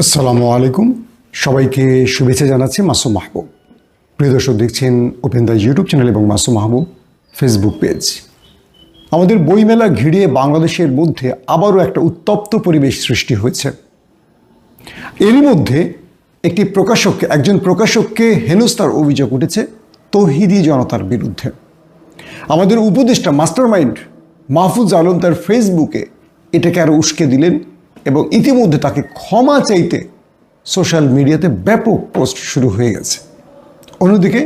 আসসালামু আলাইকুম, সবাইকে শুভেচ্ছা জানাচ্ছি। মাসুম মাহবুব। প্রিয় দর্শক, দেখছেন ওপেন দ্য ইউটিউব চ্যানেল এবং মাসুম মাহবুব ফেসবুক পেজ। আমাদের বইমেলা ঘিরে বাংলাদেশের মধ্যে আবারও একটা উত্তপ্ত পরিবেশ সৃষ্টি হয়েছে। এরই মধ্যে একজন প্রকাশককে হেনস্থার অভিযোগ উঠেছে তৌহিদি জনতার বিরুদ্ধে। আমাদের উপদেষ্টা মাস্টারমাইন্ড মাহফুজ আলম তার ফেসবুকে এটাকে আরও উস্কে দিলেন এবং ইতিমধ্যে তাকে ক্ষমা চাইতে সোশ্যাল মিডিয়াতে ব্যাপক পোস্ট শুরু হয়ে গেছে। অন্যদিকে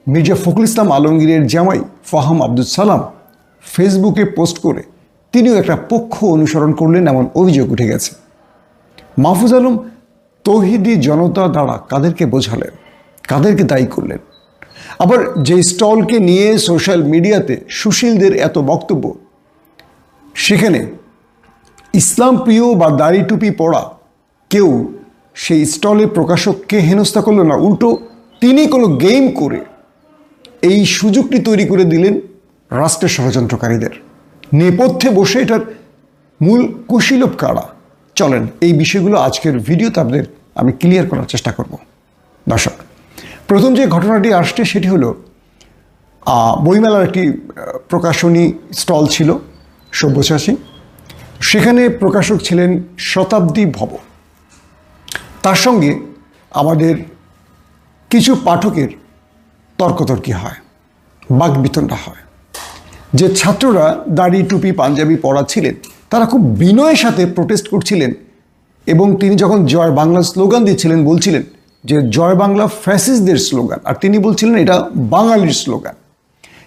মির্জা ফখরুল ইসলাম আলমগীরের জামাই ফাহাম আব্দুল সালাম ফেসবুকে পোস্ট করে তিনিও একটা পক্ষ অনুসরণ করলেন এমন অভিযোগ উঠে গেছে। মাহফুজ আলম তৌহিদি জনতা দ্বারা কাদেরকে বোঝালেন, কাদেরকে দায়ী করলেন? আবার যে স্টলকে নিয়ে সোশ্যাল মিডিয়াতে সুশীলদের এত বক্তব্য, সেখানে ইসলাম প্রিয় বা দাড়ি টুপি পরা কেউ সেই স্টলের প্রকাশককে হেনস্থা করল না, উল্টো তিনি কোনো গেম করে এই সুযোগটি তৈরি করে দিলেন রাষ্ট্রের ষড়যন্ত্রকারীদের। নেপথ্যে বসে এটার মূল কুশীলব কারা? চলেন এই বিষয়গুলো আজকের ভিডিওতে আমি ক্লিয়ার করার চেষ্টা করব। দর্শক, প্রথম যে ঘটনাটি আসছে সেটি হলো বইমেলার একটি প্রকাশনী স্টল ছিল সব্যসাচী। সেখানে প্রকাশক ছিলেন শতাব্দী ভব। তার সঙ্গে আমাদের কিছু পাঠকের তর্কতর্কি হয়, বাকবিতণ্ডা হয়। যে ছাত্ররা দাড়ি টুপি পাঞ্জাবি পরা ছিলেন তারা খুব বিনয়ের সাথে প্রোটেস্ট করছিলেন এবং তিনি যখন জয় বাংলা স্লোগান দিচ্ছিলেন বলছিলেন যে জয় বাংলা ফ্যাসিস্টদের স্লোগান, আর তিনি বলছিলেন এটা বাঙালির স্লোগান।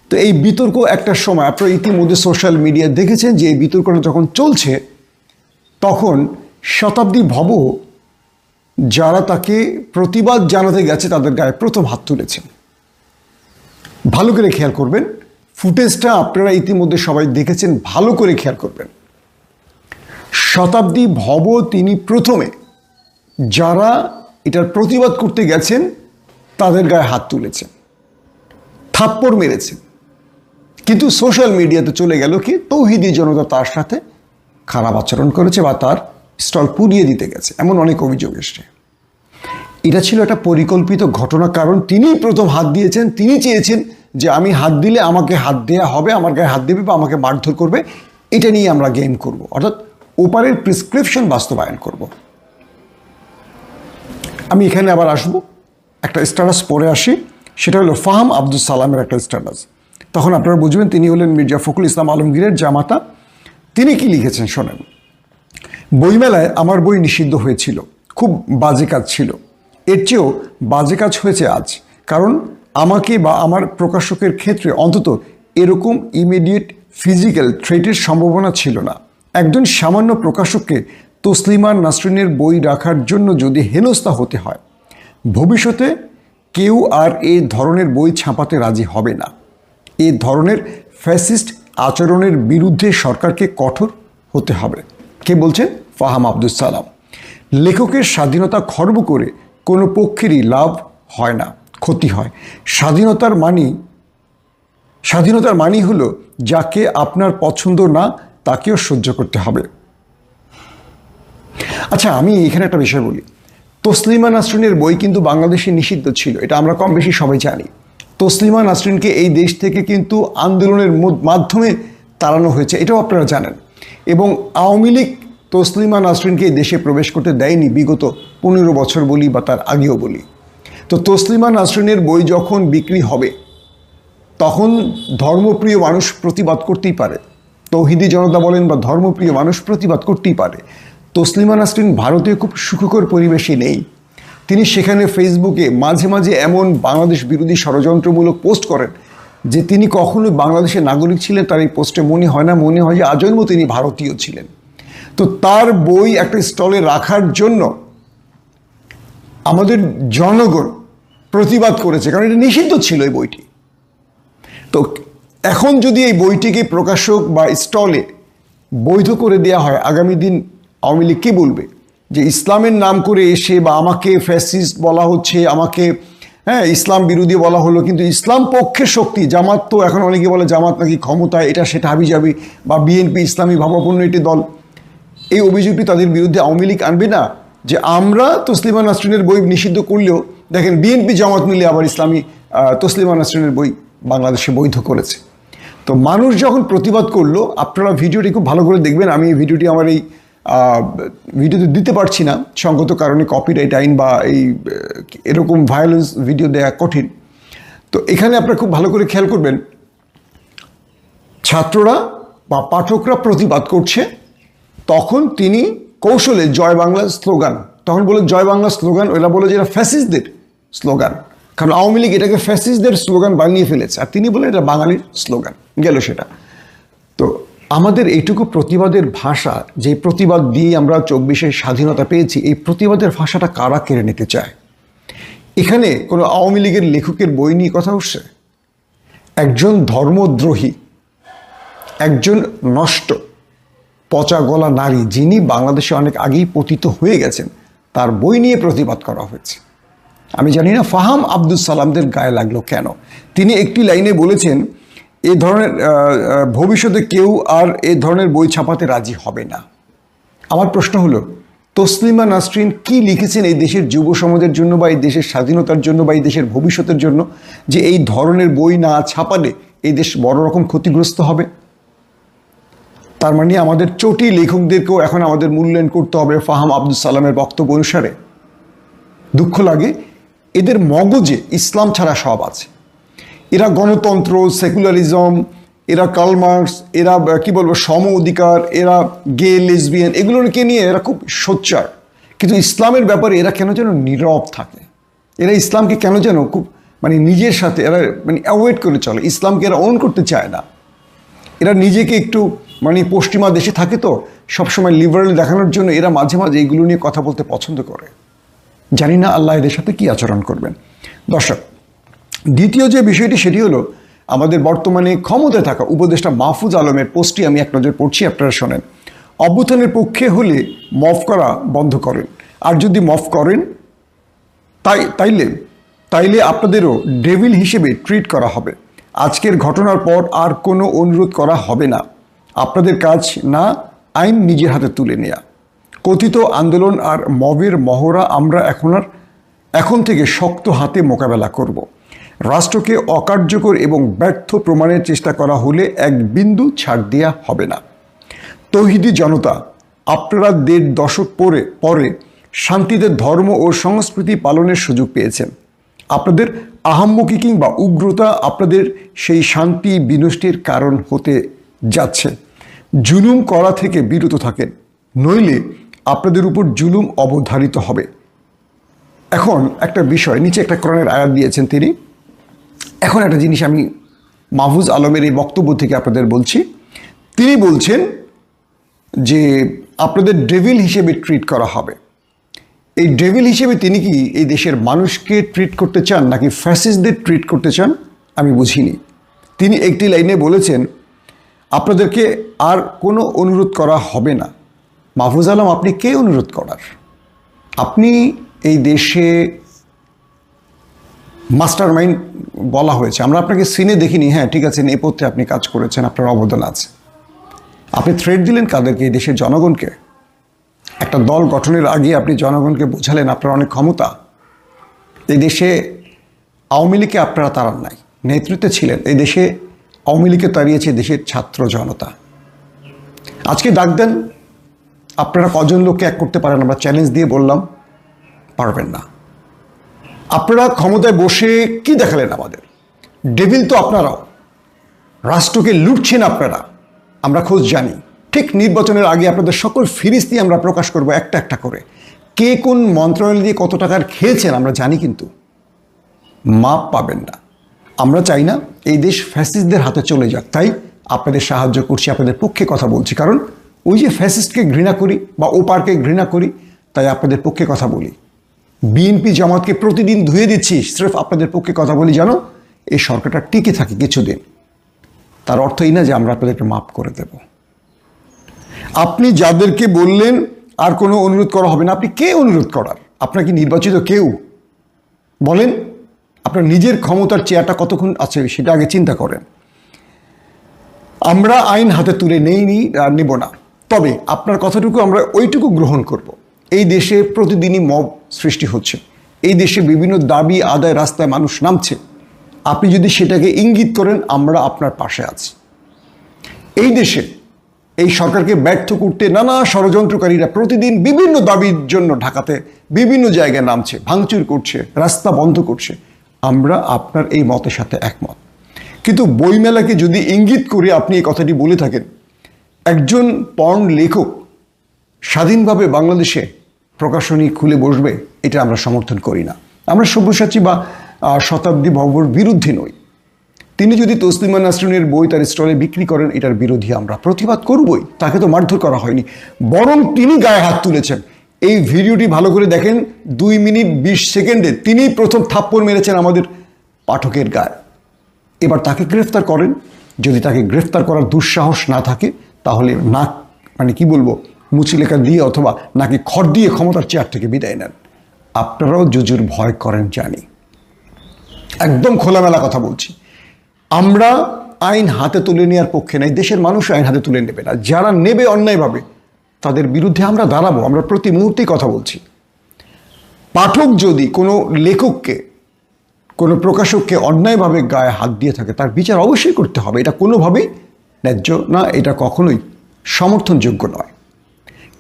তো এই বিতর্ক একটা সময়, আপনারা ইতিমধ্যে সোশ্যাল মিডিয়া দেখেছেন যে এই বিতর্কটা যখন চলছে তখন শতাব্দী ভব যারা তাকে প্রতিবাদ জানাতে গেছে তাদের গায়ে প্রথম হাত তুলেছেন। ভালো করে খেয়াল করবেন, ফুটেজটা আপনারা ইতিমধ্যে সবাই দেখেছেন, ভালো করে খেয়াল করবেন। শতাব্দী ভব তিনি প্রথমে যারা এটার প্রতিবাদ করতে গেছেন তাদের গায়ে হাত তুলেছেন, থাপ্পড় মেরেছেন। কিন্তু সোশ্যাল মিডিয়াতে চলে গেল কি তৌহিদি জনতা তার সাথে খারাপ আচরণ করেছে বা তার স্টল পুড়িয়ে দিতে গেছে, এমন অনেক অভিযোগ এসছে। এটা ছিল একটা পরিকল্পিত ঘটনা, কারণ তিনি প্রথম হাত দিয়েছেন। তিনি চেয়েছেন যে আমি হাত দিলে আমাকে হাত দেয়া হবে, আমার গায়ে হাত দেবে বা আমাকে মারধর করবে, এটা নিয়ে আমরা গেম করব, অর্থাৎ ওপারের প্রেসক্রিপশন বাস্তবায়ন করব। আমি এখানে আবার আসবো, একটা স্ট্যাটাস পরে আসি, সেটা হলো ফাহাম আব্দুল সালামের একটা স্ট্যাটাস। তখন আপনারা বুঝবেন তিনি হলেন মির্জা ফখরুল ইসলাম আলমগীরের জামাতা। তিনি কি লিখেছেন শোনেন। বইমেলায় আমার বই নিষিদ্ধ হয়েছিল, খুব বাজে কাজ ছিল। এর চেয়েও বাজে কাজ হয়েছে আজ, কারণ আমাকে বা আমার প্রকাশকের ক্ষেত্রে অন্তত এরকম ইমিডিয়েট ফিজিক্যাল থ্রেটের সম্ভাবনা ছিল না। একজন সামান্য প্রকাশককে তসলিমা নাসরিনের বই রাখার জন্য যদি হেনস্থা হতে হয়, ভবিষ্যতে কেউ আর এই ধরনের বই ছাপাতে রাজি হবে না। এই ধরনের ফ্যাসিস্ট আচরণের বিরুদ্ধে সরকারকে কঠোর হতে হবে। কে বলছেন? ফাহাম আব্দুল সালাম। লেখকের স্বাধীনতা খর্ব করে কোনো পক্ষেরই লাভ হয় না, ক্ষতি হয়। স্বাধীনতার মানি হলো যাকে আপনার পছন্দ না তাকেও সহ্য করতে হবে। আচ্ছা, আমি এখানে একটা বিষয় বলি। তসলিমা নাসরিনের বই কিন্তু বাংলাদেশে নিষিদ্ধ ছিল, এটা আমরা কম বেশি সবাই জানি। তসলিমা নাসরিনকে এই দেশ থেকে কিন্তু আন্দোলনের মাধ্যমে তাড়ানো হয়েছে, এটাও আপনারা জানেন। এবং আওয়ামী লীগ তসলিমা নাসরিনকে এই দেশে প্রবেশ করতে দেয়নি বিগত 15 বছর বলি বা তার আগেও বলি। তো তসলিমা নাসরিনের বই যখন বিক্রি হবে তখন ধর্মপ্রিয় মানুষ প্রতিবাদ করতেই পারে, তৌহিদি জনতা বলেন বা ধর্মপ্রিয় মানুষ প্রতিবাদ করতেই পারে। তসলিমা নাসরিন ভারতীয় খুব সুখকর পরিবেশে নেই। তিনি সেখানে ফেসবুকে মাঝে মাঝে এমন বাংলাদেশ বিরোধী ষড়যন্ত্রমূলক পোস্ট করেন যে তিনি কখনো বাংলাদেশের নাগরিক ছিলেন তার এই পোস্টে মনে হয় না, মনে হয় যে আজন্ম তিনি ভারতীয় ছিলেন। তো তার বই একটা স্টলে রাখার জন্য আমাদের জনগণ প্রতিবাদ করেছে, কারণ এটা নিষিদ্ধ ছিল এই বইটি। তো এখন যদি এই বইটিকে প্রকাশক বা স্টলে বৈধ করে দেওয়া হয়, আগামী দিন আওয়ামী লীগ কী বলবে? যে ইসলামের নাম করে এসে বা আমাকে ফ্যাসিস্ট বলা হচ্ছে, আমাকে ইসলাম বিরোধী বলা হলো, কিন্তু ইসলাম পক্ষের শক্তি জামাত, তো এখন অনেকে বলে জামাত নাকি ক্ষমতায়, এটা সেটা হাবিজাবি, বা বিএনপি ইসলামী ভাবাপন্ন একটি দল। এই অভিযোগটি তাদের বিরুদ্ধে আওয়ামী লীগ আনবে না, যে আমরা তসলিমা নাসরিনের বই নিষিদ্ধ করলেও দেখেন বিএনপি জামাত মিলে আবার ইসলামী তসলিমা নাসরিনের বই বাংলাদেশে বৈধ করেছে। তো মানুষ যখন প্রতিবাদ করলো, আপনারা ভিডিওটি খুব ভালো করে দেখবেন। আমি এই ভিডিওটি আমার এই ভিডিওতে দিতে পারছি না সঙ্গত কারণে, কপিরাইট আইন বা এরকম ভায়োলেন্স ভিডিও দেওয়া কঠিন। তো এখানে আপনারা খুব ভালো করে খেয়াল করবেন, ছাত্ররা বা পাঠকরা প্রতিবাদ করছে, তখন তিনি কৌশলে জয় বাংলা স্লোগান, তখন বলে জয় বাংলা স্লোগান, ওরা বলে যে এটা ফ্যাসিস্টদের স্লোগান, কারণ আওয়ামী লীগ এটাকে ফ্যাসিস্টদের স্লোগান বানিয়ে ফেলেছে, আর তিনি বলেন এটা বাঙালির স্লোগান, গেল সেটা। তো আমাদের এইটুকু প্রতিবাদের ভাষা, যে প্রতিবাদ দিয়ে আমরা 24-এ স্বাধীনতা পেয়েছি, এই প্রতিবাদের ভাষাটা কারা কেড়ে নিতে চায়? এখানে কোনো আওয়ামী লীগের লেখকের বই নিয়ে কথা উঠছে? একজন ধর্মদ্রোহী, একজন নষ্ট পচা গলা নারী, যিনি বাংলাদেশে অনেক আগেই পতিত হয়ে গেছেন, তার বই নিয়ে প্রতিবাদ করা হয়েছে। আমি জানি না ফাহাম আব্দুল সালামদের গায়ে লাগলো কেন। তিনি একটি লাইনে বলেছেন এ ধরনের ভবিষ্যতে কেউ আর এ ধরনের বই ছাপাতে রাজি হবে না। আমার প্রশ্ন হলো, তসলিমা নাসরিন কি লিখেছেন এই দেশের যুব সমাজের জন্য, বা এই দেশের স্বাধীনতার জন্য, বা এই দেশের ভবিষ্যতের জন্য, যে এই ধরনের বই না ছাপালে এই দেশ বড় রকম ক্ষতিগ্রস্ত হবে? তার মানে আমাদের চটি লেখকদেরকেও এখন আমাদের মূল্যায়ন করতে হবে ফাহাম আব্দুল সালামের বক্তব্য অনুসারে। দুঃখ লাগে, এদের মগজে ইসলাম ছাড়া সব আছে। এরা গণতন্ত্র, সেকুলারিজম, এরা কার্ল মার্কস, এরা কি বলবো সম অধিকার, এরা গে লেসবিয়ান, এগুলোকে নিয়ে এরা খুব সোচ্চার, কিন্তু ইসলামের ব্যাপারে এরা কেন যেন নীরব থাকে। এরা ইসলামকে কেন যেন খুব নিজের সাথে এরা অ্যাভয়েড করে চলে, ইসলামকে এরা অন করতে চায় না। এরা নিজেকে একটু পশ্চিমা দেশে থাকে, তো সবসময় লিবারেল দেখানোর জন্য এরা মাঝে মাঝে এইগুলো নিয়ে কথা বলতে পছন্দ করে। জানি না আল্লাহ এদের সাথে কী আচরণ করবেন। দর্শক, দ্বিতীয় যে বিষয়টি সেটি হলো আমাদের বর্তমানে ক্ষমতায় থাকা উপদেষ্টা মাহফুজ আলমের পোস্টটি আমি এক নজর পড়ছি, আপনারা শোনেন। অভ্যুত্থানের পক্ষে হলে মফ করা বন্ধ করেন, আর যদি মফ করেন তাইলে আপনাদেরও ডেভিল হিসেবে ট্রিট করা হবে। আজকের ঘটনার পর আর কোনো অনুরোধ করা হবে না। আপনাদের কাজ না আইন নিজের হাতে তুলে নেয়া। কথিত আন্দোলন আর মবের মহড়া আমরা এখন থেকে শক্ত হাতে মোকাবেলা করব। রাষ্ট্রকে অকার্যকর এবং ব্যর্থ প্রমাণের চেষ্টা করা হলে এক বিন্দু ছাড় দেওয়া হবে না। তৌহিদি জনতা, আপনারা 1.5 দশক পরে শান্তিতে ধর্ম ও সংস্কৃতি পালনের সুযোগ পেয়েছেন। আপনাদের আহাম্মকি কিংবা উগ্রতা আপনাদের সেই শান্তি বিনষ্টের কারণ হতে যাচ্ছে। জুলুম করা থেকে বিরত থাকেন, নইলে আপনাদের উপর জুলুম অবধারিত হবে। এখন একটা বিষয়, নিচে একটা কোরআনের আয়াত দিয়েছেন তিনি। এখন একটা জিনিস আমি মাহফুজ আলমের এই বক্তব্য থেকে আপনাদের বলছি। তিনি বলছেন যে আপনাদের ডেভিল হিসেবে ট্রিট করা হবে। এই ডেভিল হিসেবে তিনি কি এই দেশের মানুষকে ট্রিট করতে চান, নাকি ফ্যাসিস্টদের ট্রিট করতে চান আমি বুঝিনি। তিনি একটি লাইনে বলেছেন আপনাদেরকে আর কোনো অনুরোধ করা হবে না। মাহফুজ আলম, আপনি কে অনুরোধ করার? আপনি এই দেশে মাস্টার মাইন্ড বলা হয়েছে, আমরা আপনাকে সিনে দেখিনি, হ্যাঁ ঠিক আছে, নেপথ্যে আপনি কাজ করেছেন, আপনার অবদান আছে। আপনি থ্রেট দিলেন কাদেরকে? এই দেশের জনগণকে। একটা দল গঠনের আগে আপনি জনগণকে বোঝালেন আপনার অনেক ক্ষমতা। এই দেশে আওয়ামী লীগকে আপনারা তাড়ান নাই, নেতৃত্বে ছিলেন। এই দেশে আওয়ামী লীগকে তাড়িয়েছে দেশের ছাত্র জনতা। আজকে ডাক দেন, আপনারা কজন লোককে এক করতে পারেন? আমরা চ্যালেঞ্জ দিয়ে বললাম, পারবেন না। আপনারা ক্ষমতায় বসে কি দেখালেন আমাদের? ডেভিল তো আপনারাও, রাষ্ট্রকে লুটছেন আপনারা, আমরা খোঁজ জানি। ঠিক নির্বাচনের আগে আপনাদের সকল ফিরিস্তি আমরা প্রকাশ করব একটা একটা করে। কে কোন মন্ত্রণালয় দিয়ে কত টাকার খেয়েছেন আমরা জানি, কিন্তু মাপ পাবেন না। আমরা চাই না এই দেশ ফ্যাসিস্টদের হাতে চলে যাক, তাই আপনাদের সাহায্য করছি, আপনাদের পক্ষে কথা বলছি। কারণ ওই যে ফ্যাসিস্টকে ঘৃণা করি বা ওপারকে ঘৃণা করি, তাই আপনাদের পক্ষে কথা বলি। বিএনপি জামাতকে প্রতিদিন ধুয়ে দিচ্ছি, স্রেফ আপনাদের পক্ষে কথা বলি যেন এই সরকারটা টিকে থাকে কিছুদিন। তার অর্থ এই না যে আমরা আপনাদেরকে মাপ করে দেব। আপনি যাদেরকে বললেন আর কোনো অনুরোধ করা হবে না, আপনি কে অনুরোধ করার? আপনার কি নির্বাচিত কেউ? বলেন, আপনার নিজের ক্ষমতার চেয়ারটা কতক্ষণ আছে সেটা আগে চিন্তা করেন। আমরা আইন হাতে তুলে নেব না, তবে আপনার কথাটুকু আমরা ওইটুকু গ্রহণ করব এই দেশে প্রতিদিনই মব সৃষ্টি হচ্ছে, এই দেশে বিভিন্ন দাবি আদায় রাস্তায় মানুষ নামছে। আপনি যদি সেটাকে ইঙ্গিত করেন, আমরা আপনার পাশে আছি। এই দেশে এই সরকারকে ব্যর্থ করতে নানা ষড়যন্ত্রকারীরা প্রতিদিন বিভিন্ন দাবির জন্য ঢাকাতে বিভিন্ন জায়গায় নামছে, ভাঙচুর করছে, রাস্তা বন্ধ করছে। আমরা আপনার এই মতের সাথে একমত। কিন্তু বইমেলাকে যদি ইঙ্গিত করে আপনি এই কথাটি বলে থাকেন, একজন পর্ন লেখক স্বাধীনভাবে বাংলাদেশে প্রকাশনী খুলে বসবে, এটা আমরা সমর্থন করি না। আমরা সব্যসাচী বা শতাব্দী ভবর বিরুদ্ধে নই। তিনি যদি তসলিমা নাসরিনের বই তার স্টলে বিক্রি করেন, এটার বিরোধী আমরা প্রতিবাদ করবই। তাকে তো মারধর করা হয়নি, বরং তিনি গায়ে হাত তুলেছেন। এই ভিডিওটি ভালো করে দেখেন, 2 মিনিট 20 সেকেন্ডে তিনি প্রথম থাপ্পড় মেরেছেন আমাদের পাঠকের গায়ে। এবার তাকে গ্রেফতার করেন। যদি তাকে গ্রেফতার করার দুঃসাহস না থাকে, তাহলে নাক কি বলবো, মুচিলেখা দিয়ে অথবা নাকি খড় দিয়ে ক্ষমতার চেয়ার থেকে বিদায় নেন। আপনারাও জুজুর ভয় করেন জানি, একদম খোলামেলা কথা বলছি। আমরা আইন হাতে তুলে নেওয়ার পক্ষে নাই, দেশের মানুষ আইন হাতে তুলে নেবে না। যারা নেবে অন্যায়ভাবে, তাদের বিরুদ্ধে আমরা দাঁড়াবো। আমরা প্রতি মুহূর্তেই কথা বলছি। পাঠক যদি কোনো লেখককে, কোনো প্রকাশককে অন্যায়ভাবে গায়ে হাত দিয়ে থাকে, তার বিচার অবশ্যই করতে হবে। এটা কোনোভাবেই ন্যায্য না, এটা কখনোই সমর্থনযোগ্য নয়।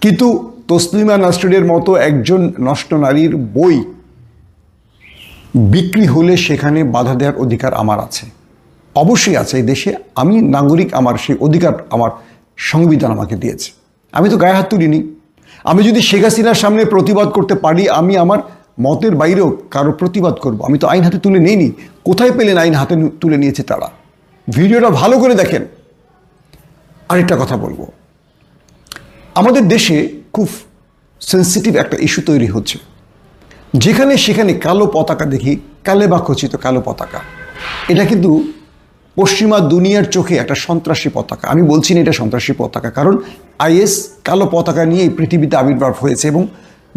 কিন্তু তসলিমা নাসরিনের মতো একজন নষ্ট নারীর বই বিক্রি হলে সেখানে বাধা দেওয়ার অধিকার আমার আছে, অবশ্যই আছে। এই দেশে আমি নাগরিক, আমার সেই অধিকার আমার সংবিধান আমাকে দিয়েছে। আমি তো গায়ে হাত তুলিনি। আমি যদি শেখ হাসিনার সামনে প্রতিবাদ করতে পারি, আমি আমার মতের বাইরেও কারো প্রতিবাদ করব। আমি তো আইন হাতে তুলে নেইনি। কোথায় পেলেন আইন হাতে তুলে নিয়েছে তারা? ভিডিওটা ভালো করে দেখেন। আরেকটা কথা বলবো, আমাদের দেশে খুব সেন্সিটিভ একটা ইস্যু তৈরি হচ্ছে। যেখানে সেখানে কালো পতাকা দেখি, কালে বা খচিত কালো পতাকা। এটা কিন্তু পশ্চিমা দুনিয়ার চোখে একটা সন্ত্রাসী পতাকা। আমি বলছি না এটা সন্ত্রাসী পতাকা, কারণ আইএস কালো পতাকা নিয়ে এই পৃথিবীতে আবির্ভাব হয়েছে। এবং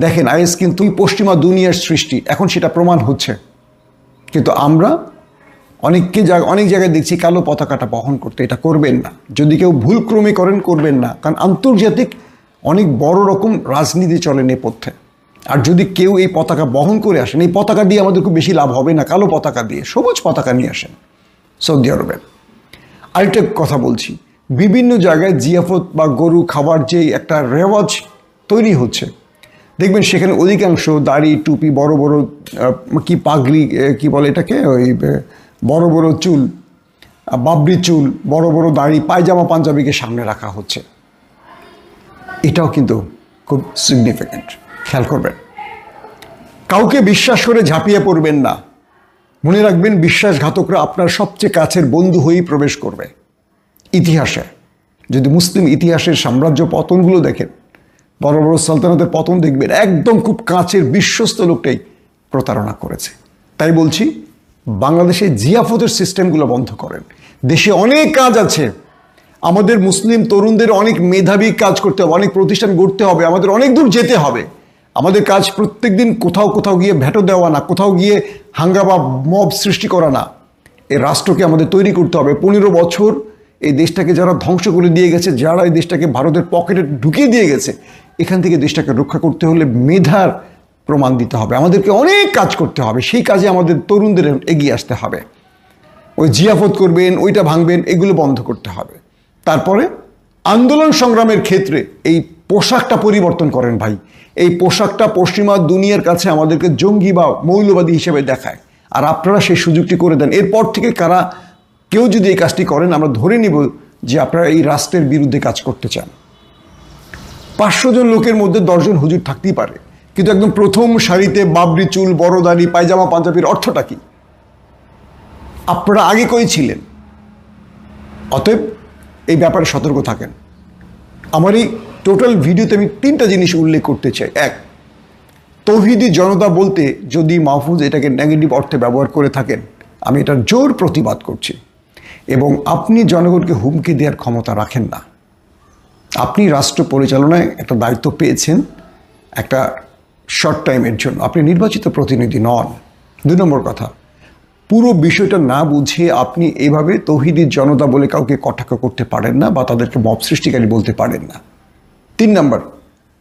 দেখেন, আইএস কিন্তু পশ্চিমা দুনিয়ার সৃষ্টি, এখন সেটা প্রমাণ হচ্ছে। কিন্তু আমরা অনেক জায়গায় দেখছি কালো পতাকাটা বহন করতে। এটা করবেন না। যদি কেউ ভুলক্রমে করেন, করবেন না, কারণ আন্তর্জাতিক অনেক বড় রকম রাজনীতি চলে নেপথ্যে। আর যদি কেউ এই পতাকা বহন করে আসেন, এই পতাকা দিয়ে আমাদের খুব বেশি লাভ হবে না। কালো পতাকা দিয়ে সবুজ পতাকা নিয়ে আসেন সৌদি আরবে। আরেকটা কথা বলছি, বিভিন্ন জায়গায় জিয়াফত বা গরু খাবার যে একটা রেওয়াজ তৈরি হচ্ছে, দেখবেন সেখানে অধিকাংশ দাড়ি, টুপি, বড় বড় কি পাগড়ি, কি বলে এটাকে, ওই বড় বড় চুল, বাবরি চুল, বড় বড় দাড়ি, পায়জামা পাঞ্জাবিকে সামনে রাখা হচ্ছে। এটাও কিন্তু খুব সিগনিফিক্যান্ট, খেয়াল করবেন। কাউকে বিশ্বাস করে ঝাঁপিয়ে পড়বেন না। মনে রাখবেন, বিশ্বাসঘাতকরা আপনার সবচেয়ে কাছের বন্ধু হয়েই প্রবেশ করবে। ইতিহাসে যদি মুসলিম ইতিহাসের সাম্রাজ্য পতনগুলো দেখেন, বড় বড় সালতানাতের পতন দেখবেন, একদম খুব কাছের বিশ্বস্ত লোকটাই প্রতারণা করেছে। তাই বলছি, বাংলাদেশে জিয়াফতের সিস্টেমগুলো বন্ধ করেন। দেশে অনেক কাজ আছে। আমাদের মুসলিম তরুণদের অনেক মেধাবী কাজ করতে হবে, অনেক প্রতিষ্ঠান গড়তে হবে, আমাদের অনেক দূর যেতে হবে। আমাদের কাজ প্রত্যেকদিন কোথাও গিয়ে ভেটো দেওয়া না, কোথাও গিয়ে হাঙ্গামা মব সৃষ্টি করা না। এই রাষ্ট্রকে আমাদের তৈরি করতে হবে। 15 বছর এই দেশটাকে যারা ধ্বংস করে দিয়ে গেছে, যারা এই দেশটাকে ভারতের পকেটে ঢুকিয়ে দিয়ে গেছে, এখান থেকে দেশটাকে রক্ষা করতে হলে মেধার প্রমাণ দিতে হবে। আমাদেরকে অনেক কাজ করতে হবে। সেই কাজে আমাদের তরুণদের এগিয়ে আসতে হবে। ওই জিয়াফত করবেন, ওইটা ভাঙবেন, এগুলো বন্ধ করতে হবে। তারপরে আন্দোলন সংগ্রামের ক্ষেত্রে এই পোশাকটা পরিবর্তন করেন ভাই। এই পোশাকটা পশ্চিমা দুনিয়ার কাছে আমাদেরকে জঙ্গি বা মৌলবাদী হিসেবে দেখায়, আর আপনারা সেই সুযোগটি করে দেন। এরপর থেকে কেউ যদি এই কাজটি করেন, আমরা ধরে নিব যে আপনারা এই রাষ্ট্রের বিরুদ্ধে কাজ করতে চান। 500 জন লোকের মধ্যে 10 জন হুজুর থাকতেই পারে, কিন্তু একদম প্রথম সারিতে বাবরি চুল, বড় দাড়ি, পায়জামা পাঞ্জাবির অর্থটা কি? আপনারা আগে কই ছিলেন? অতএব এই ব্যাপারে সতর্ক থাকেন। আমার এই টোটাল ভিডিওতে আমি 3টা জিনিস উল্লেখ করতে চাই। 1, তৌহিদি জনতা বলতে যদি মাহফুজ এটাকে নেগেটিভ অর্থে ব্যবহার করে থাকেন, আমি এটার জোর প্রতিবাদ করছি। এবং আপনি জনগণকে হুমকি দেওয়ার ক্ষমতা রাখেন না। আপনি রাষ্ট্র পরিচালনায় একটা দায়িত্ব পেয়েছেন একটা শর্ট টাইমের জন্য, আপনি নির্বাচিত প্রতিনিধি নন। 2 নম্বর কথা, পুরো বিষয়টা না বুঝে আপনি এভাবে তৌহিদি জনতা বলে কাউকে কটাক্ষ করতে পারেন না, বা তাদেরকে মব সৃষ্টিকারী বলতে পারেন না। 3 নম্বর,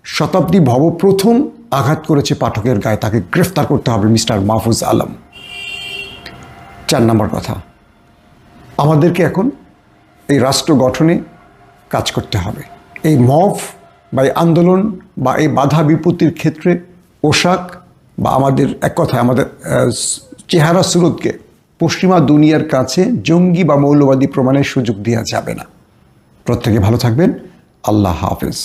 শতাব্দী ভব প্রথম আঘাত করেছে পাঠকের গায়ে, তাকে গ্রেফতার করতে হবে, মিস্টার মাহফুজ আলম। 4 নম্বর কথা, আমাদেরকে এখন এই রাষ্ট্র গঠনে কাজ করতে হবে। এই মফ বা এই আন্দোলন বা এই বাধা বিপত্তির ক্ষেত্রে পোশাক বা আমাদের এক কথায় আমাদের চেহারা সুরতকে পশ্চিমা দুনিয়ার কাছে জঙ্গি বা মৌলবাদী প্রমাণের সুযোগ দেওয়া যাবে না। প্রত্যেকে ভালো থাকবেন। আল্লাহ হাফেজ।